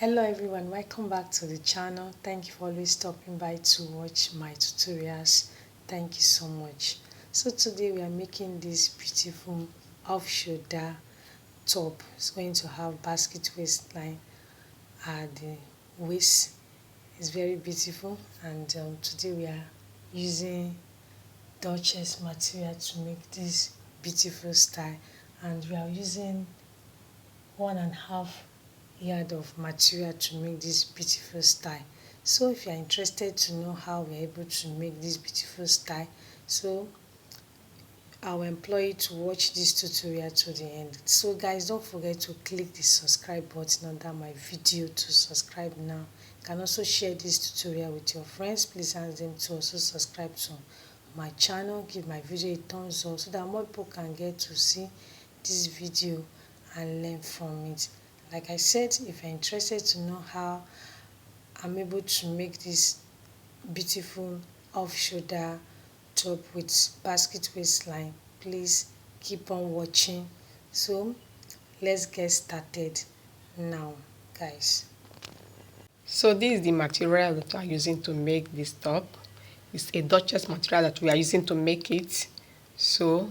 Hello everyone, welcome back to the channel. Thank you for always stopping by to watch my tutorials. Thank you so much. So today we are making this beautiful off-shoulder top. It's going to have basket waistline at the waist. It's very beautiful, and today we are using Duchess material to make this beautiful style, and we are using 1.5 yard of material to make this beautiful style. So if you are interested to know how we're able to make this beautiful style, so I'll employ you to watch this tutorial to the end. So guys, don't forget to click the subscribe button under my video to subscribe now. You can also share this tutorial with your friends. Please ask them to also subscribe to my channel. Give my video a thumbs up so that more people can get to see this video and learn from it. Like I said, if you're interested to know how I'm able to make this beautiful off-shoulder top with basket waistline, please keep on watching. So let's get started now, guys. So this is the material that we are using to make this top. It's a Duchess material that we are using to make it. So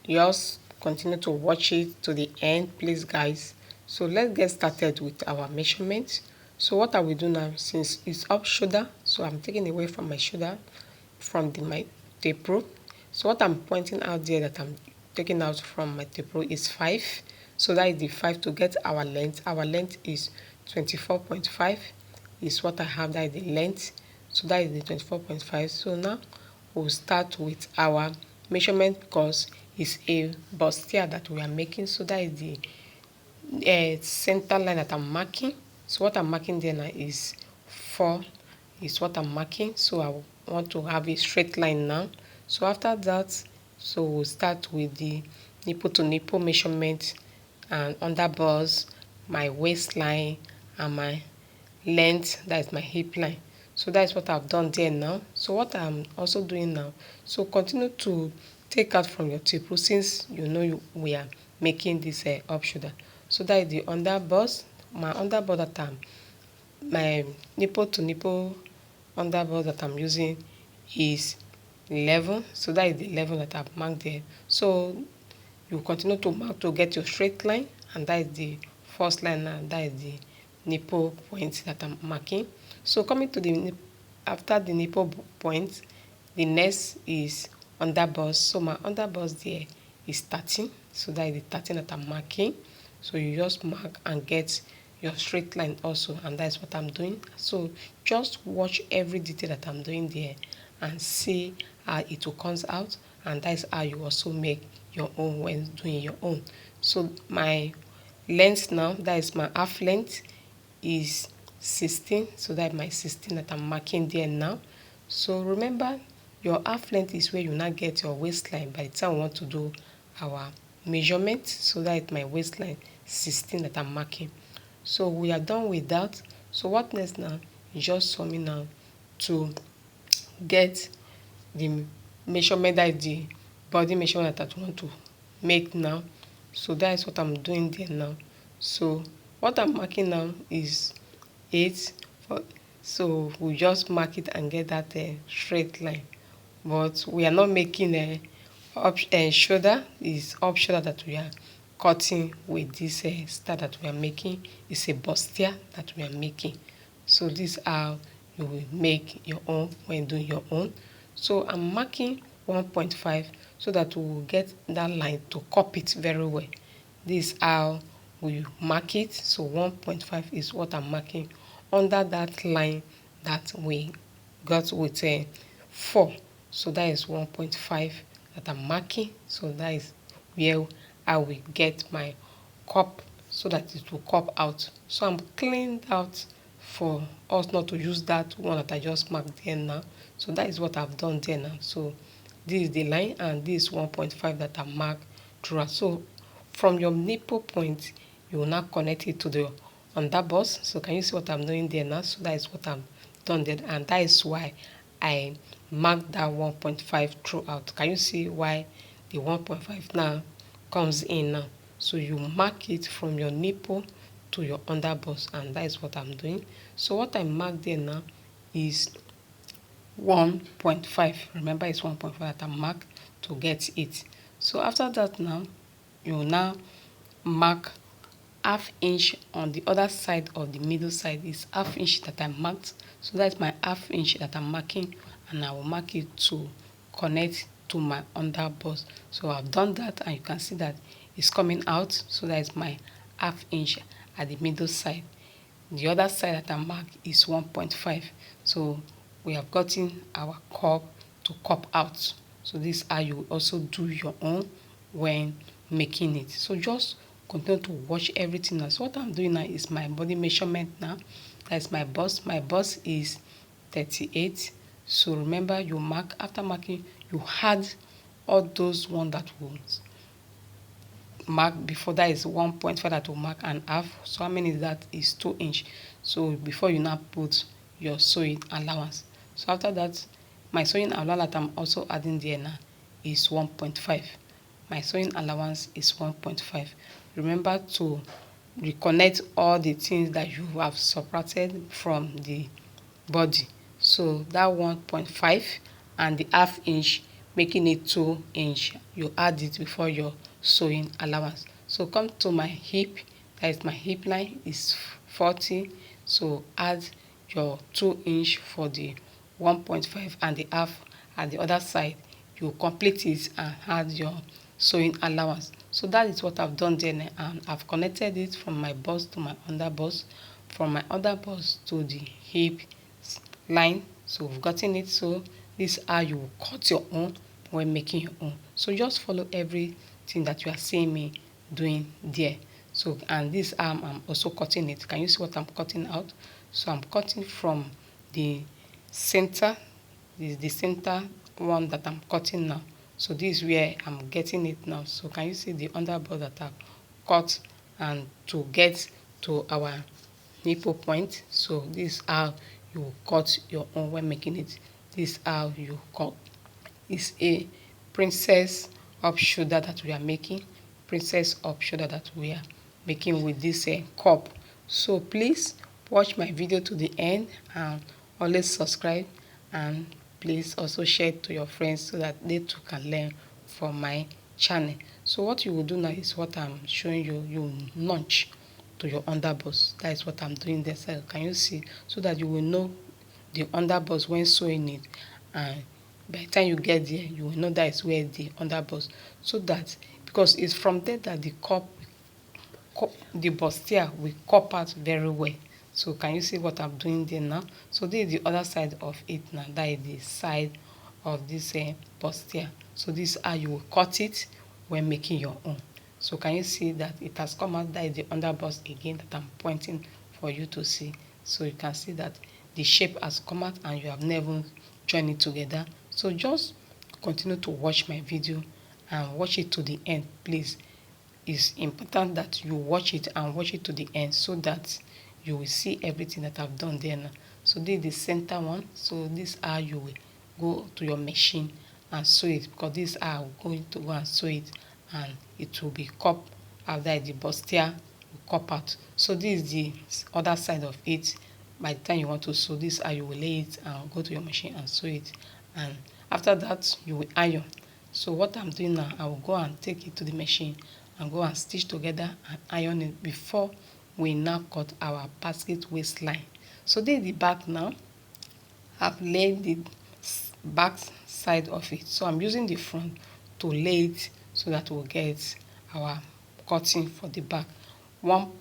you also continue to watch it to the end, please guys. So let's get started with our measurements. So what I will do now, since it's up shoulder, so I'm taking away from my shoulder from my tape rule. So what I'm pointing out there that I'm taking out from my tape rule is 5. So that is the 5 to get our length. Our length is 24.5 is what I have, that is the length. So that is the 24.5. So now we'll start with our measurement because it's a bustier that we are making. So that is the center line that I'm marking. So what I'm marking there now is 4 is what I'm marking. So I want to have a straight line now. So after that, so we'll start with the nipple to nipple measurement and under bust, my waistline and my length, that is my hip line. So that is what I've done there now. So what I'm also doing now, so continue to take out from your tape rule since you know we are making this up shoulder. So that is the under bust, my under bust that my nipple to nipple under bust that I'm using is 11. So that is the 11 that I've marked there. So you continue to mark to get your straight line, and that is the first line, and that is the nipple point that I'm marking. So coming to the after the nipple point, the next is under bust. So my under bust there is 13. So that is the 13 that I'm marking. So you just mark and get your straight line also, and that's what I'm doing. So just watch every detail that I'm doing there and see how it will comes out, and that's how you also make your own when doing your own. So my length now, that is my half length, is 16. So that's my 16 that I'm marking there now. So remember, your half length is where you now get your waistline by the time we want to do our measurement. So that is my waistline 16 that I'm marking. So we are done with that. So what next now is just for me now to get the measurement, that is the body measurement that I want to make now. So that is what I'm doing there now. So what I'm marking now is 8. So we just mark it and get that straight line. But we are not making a shoulder. Is up shoulder that we are cutting with this star that we are making. It's a bustier that we are making. So this is how you will make your own when doing your own. So I'm marking 1.5 so that we will get that line to cup it very well. This is how we mark it. So 1.5 is what I'm marking under that line that we got with 4. So that is 1.5 that I'm marking. So that is where I will get my cup so that it will cup out. So I'm cleaned out for us not to use that one that I just marked there now. So that is what I've done there now. So this is the line, and this is 1.5 that I marked throughout. So from your nipple point, you will now connect it to the underbust. So can you see what I'm doing there now? So that is what I'm done there, and that is why I marked that 1.5 throughout. Can you see why the 1.5 now comes in now? So you mark it from your nipple to your under bust, and that is what I'm doing. So what I mark there now is 1.5. Remember, it's 1.5 that I mark to get it. So after that, now you now mark half inch on the other side of the middle side. Is half inch that I marked, so that's my half inch that I'm marking, and I will mark it to connect to my under bust. So I've done that, and you can see that it's coming out. So that is my half inch at the middle side. The other side that I mark is 1.5. So we have gotten our cup to cup out. So this is how you also do your own when making it. So just continue to watch everything now. So what I'm doing now is my body measurement now. That's my bust. My bust is 38. So remember, you mark, after marking, you add all those one that will mark before. That is 1.5 that will mark and half. So how many is that? Is 2 inch. So before you now put your sewing allowance. So after that, my sewing allowance that I'm also adding there now is 1.5. My sewing allowance is 1.5. Remember to reconnect all the things that you have subtracted from the body. So that 1.5 and the half inch, making it 2 inch, you add it before your sewing allowance. So come to my hip, that is my hip line is 40. So add your 2 inch for the 1.5 and the half at the other side. You complete it and add your sewing allowance. So that is what I've done there, and I've connected it from my bust to my under bust, from my under bust to the hip line. So we've gotten it. So this is how you will cut your own when making your own. So just follow everything that you are seeing me doing there. So, and this arm, I'm also cutting it. Can you see what I'm cutting out? So I'm cutting from the center. This is the center one that I'm cutting now. So this is where I'm getting it now. So can you see the underbust that I've cut, and to get to our nipple point? So this is how you cut your own when making it. This is how you cut. It's a princess up shoulder that we are making. Princess up shoulder that we are making with this cup. So please watch my video to the end, and always subscribe, and please also share it to your friends so that they too can learn from my channel. So what you will do now is what I'm showing you. You launch to your underbust. That is what I'm doing there. So can you see? So that you will know the underbust when sewing it, and by the time you get there, you will know that is where the underbust. So that, because it's from there that the the bustier will cup out very well. So can you see what I'm doing there now? So this is the other side of it now. That is the side of this bustier. So this is how you will cut it when making your own. So can you see that it has come out? That is the underbust again that I'm pointing for you to see. So you can see that the shape has come out and you have never joined it together. So just continue to watch my video and watch it to the end, please. It's important that you watch it and watch it to the end so that you will see everything that I've done there now. So this is the center one. So this is how you will go to your machine and sew it, because this is how I'm going to go and sew it, and it will be cup after the bustier will cup out. So this is the other side of it. By the time you want to sew, this is how you will lay it and go to your machine and sew it, and after that you will iron. So what I'm doing now, I will go and take it to the machine and go and stitch together and iron it before we now cut our basket waistline. So this is the back now. I've laid the back side of it, so I'm using the front to lay it so that we'll get our cutting for the back. 1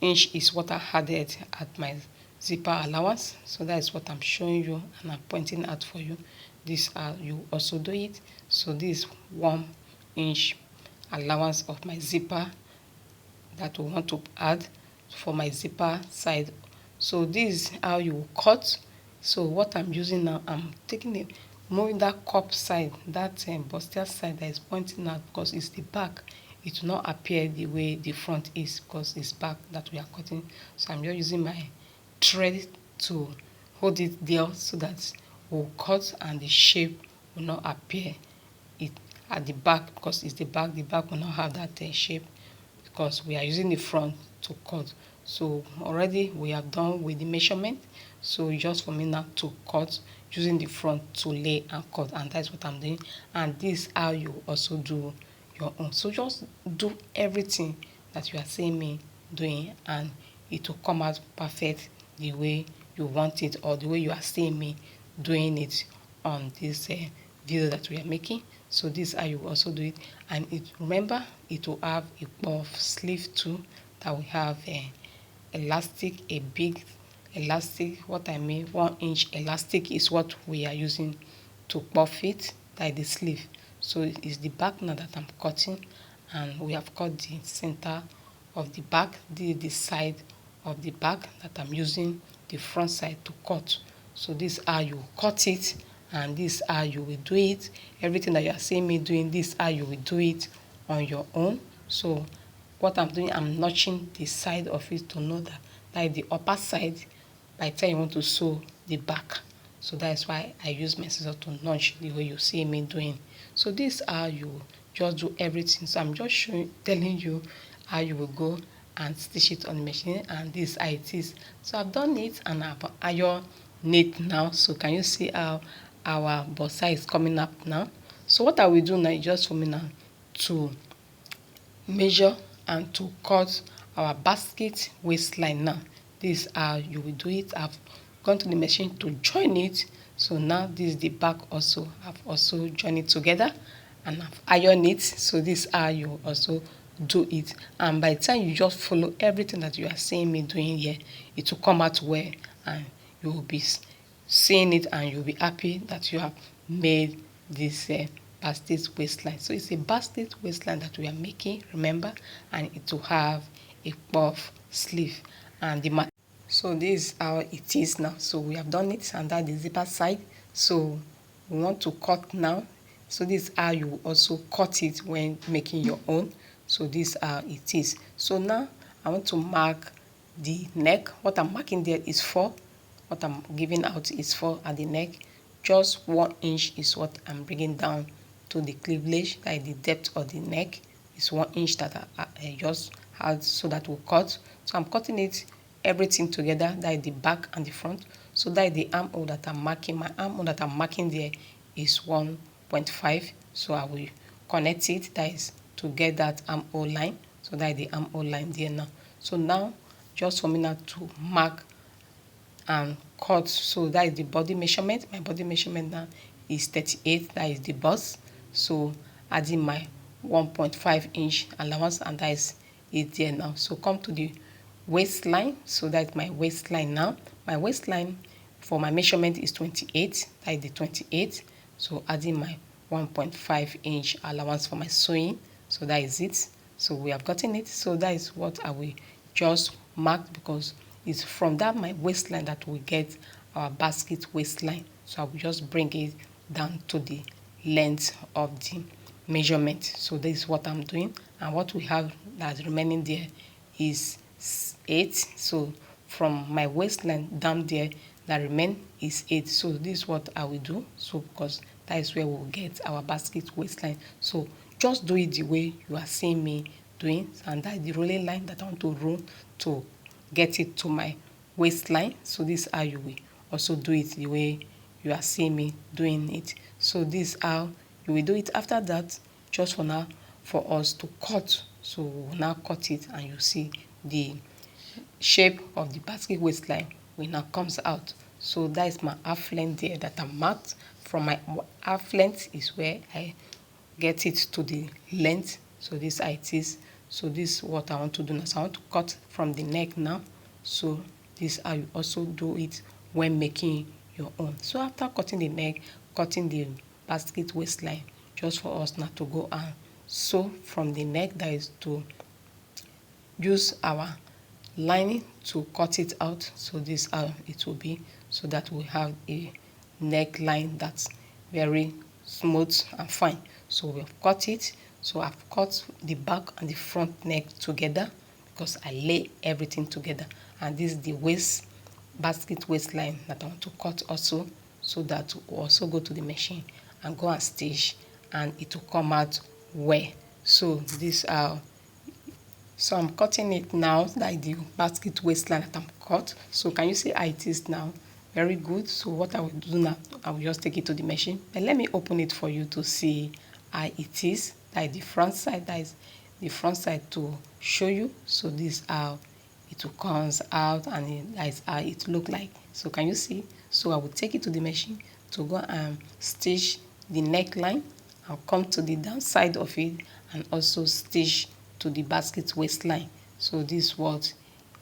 inch is what I added at my zipper allowance. So that is what I'm showing you and I'm pointing out for you. This you also do it. So this 1 inch allowance of my zipper that we want to add for my zipper side. So this is how you cut. So what I'm using now, I'm taking it, moving that cup side, that bustier side that is pointing out, because it's the back. It will not appear the way the front is because it's back that we are cutting. So I'm just using my thread to hold it there so that we'll cut and the shape will not appear it at the back, because it's the back will not have that shape because we are using the front to cut. So already we have done with the measurement, so just for me now to cut using the front to lay and cut, and that's what I'm doing. And this is how you also do your own. So just do everything that you are seeing me doing, and it will come out perfect the way you want it, or the way you are seeing me doing it on this video that we are making. So this is how you also do it. And it, remember, it will have a puff sleeve too, that we have elastic, a big elastic. What I mean, 1 inch elastic is what we are using to puff it, like the sleeve. So it's the back now that I'm cutting, and we have cut the center of the back, the side of the back that I'm using the front side to cut. So this is how you cut it, and this is how you will do it. Everything that you are seeing me doing, this is how you will do it on your own. So what I'm doing, I'm notching the side of it to know that that is the upper side by the time you want to sew the back. So that's why I use my scissors to notch the way you see me doing. So this is how you just do everything. So I'm just telling you how you will go and stitch it on the machine, and this is how it is. So I've done it and I've ironed it now. So can you see how our bustier is coming up now? So what I will do now is just for me now to measure and to cut our basket waistline now. This is how you will do it. I've gone to the machine to join it. So now this is the back also. I've also joined it together and I've ironed it. So this is how you also do it. And by the time you just follow everything that you are seeing me doing here, it will come out well, and you will be seeing it and you'll be happy that you have made this basket waistline. So it's a basket waistline that we are making, remember, and it will have a puff sleeve. And the so this is how it is now. So we have done it, and that's the zipper side. So we want to cut now. So this is how you also cut it when making your own. So this is how it is. So now I want to mark the neck. What I'm marking there is 4. What I'm giving out is 4 at the neck. Just 1 inch is what I'm bringing down to the cleavage, like the depth of the neck is 1 inch that I just had, so that will cut. So I'm cutting it everything together, that is the back and the front. So that is the armhole that I'm marking. My armhole that I'm marking there is 1.5. So I will connect it, that is to get that armhole line. So that is the armhole line there now. So now just for me now to mark and cut. So that is the body measurement. My body measurement now is 38, that is the bust. So adding my 1.5 inch allowance, and that is it there now. So come to the waistline. So that's my waistline now. My waistline for my measurement is 28, that is the 28. So adding my 1.5 inch allowance for my sewing. So that is it. So we have gotten it. So that is what I will just mark, because it's from that my waistline that we get our basket waistline. So I will just bring it down to the length of the measurement. So this is what I'm doing, and what we have that's remaining there is 8. So from my waistline down there, that remain is 8. So this is what I will do. So because that is where we'll get our basket waistline. So just do it the way you are seeing me doing, and that is the rolling line that I want to roll to get it to my waistline. So this is how you will also do it the way you are seeing me doing it. So this is how you will do it. After that, just for now, for us to cut. So we will now cut it, and you see the shape of the basket waistline when now comes out. So that is my half length there that I marked. From my half length is where I get it to the length. So this is how it is. So this is what I want to do now. So I want to cut from the neck now. So this is how you also do it when making your own. So after cutting the neck, cutting the basket waistline, just for us now to go and sew from the neck, that is to use our lining to cut it out. So this is how it will be, so that we have a neckline that's very smooth and fine. So we have cut it. So I've cut the back and the front neck together, because I lay everything together. And this is the waist basket waistline that I want to cut also, so that we'll also go to the machine and go and stitch, and it will come out well. So this is how So I'm cutting it now, like the basket waistline that I'm cut. So can you see how it is now? Very good. So what I will do now, I will just take it to the machine. But let me open it for you to see how it is. Like the front side, that is the front side to show you. So this is how it will comes out, and that is how it look like. So can you see? So I will take it to the machine to go and stitch the neckline and come to the downside of it and also stitch to the basket waistline. So this is what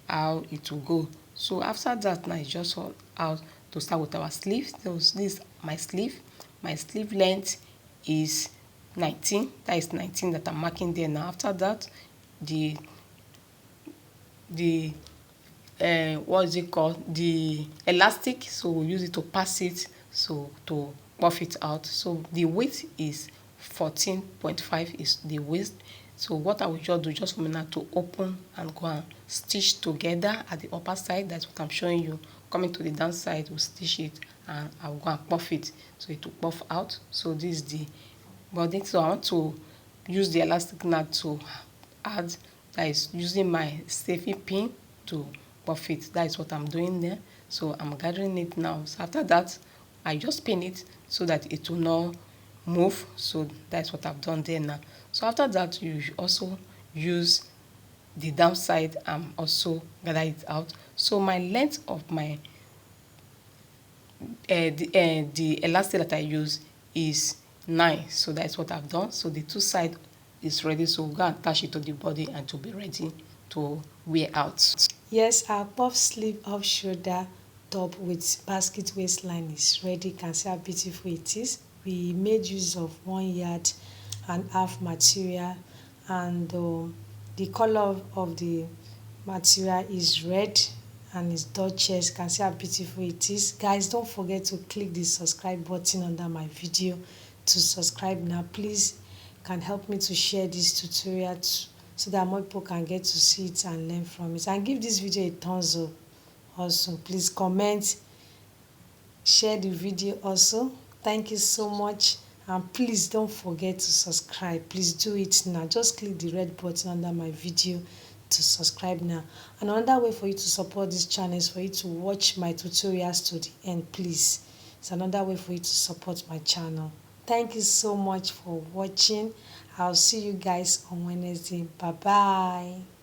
how it will go. So after that now it's just all how to start with our sleeve. So this is my sleeve. My sleeve length is 19. That is 19 that I'm marking there. Now after that, the the what is it called, the elastic, so we'll use it to pass it, so to puff it out. So the weight is 14.5 is the waist. So what I will just do, just for me now to open and go and stitch together at the upper side. That's what I'm showing you. Coming to the downside, we'll stitch it and I'll go and puff it, so it will puff out. So this is the body. So I want to use the elastic now to add, that is using my safety pin to puff it. That is what I'm doing there. So I'm gathering it now. So after that, I just pin it so that it will not move. So that's what I've done there now. So after that, you also use the downside and also gather it out. So my length of my the elastic that I use is 9. So that's what I've done. So the two side is ready. So we'll go and attach it to the body and to be ready to wear out. Yes, our puff sleeve off shoulder top with basket waistline is ready. You can see how beautiful it is. We made use of 1 yard and half material, and the color of the material is red and it's duchess. You can see how beautiful it is. Guys, don't forget to click the subscribe button under my video to subscribe now. Please can help me to share this tutorial so that more people can get to see it and learn from it, and give this video a thumbs up. Also, please comment, share the video also. Thank you so much, and please don't forget to subscribe. Please do it now. Just click the red button under my video to subscribe now. And another way for you to support this channel is for you to watch my tutorials to the end. Please, it's another way for you to support my channel. Thank you so much for watching. I'll see you guys on Wednesday. Bye bye.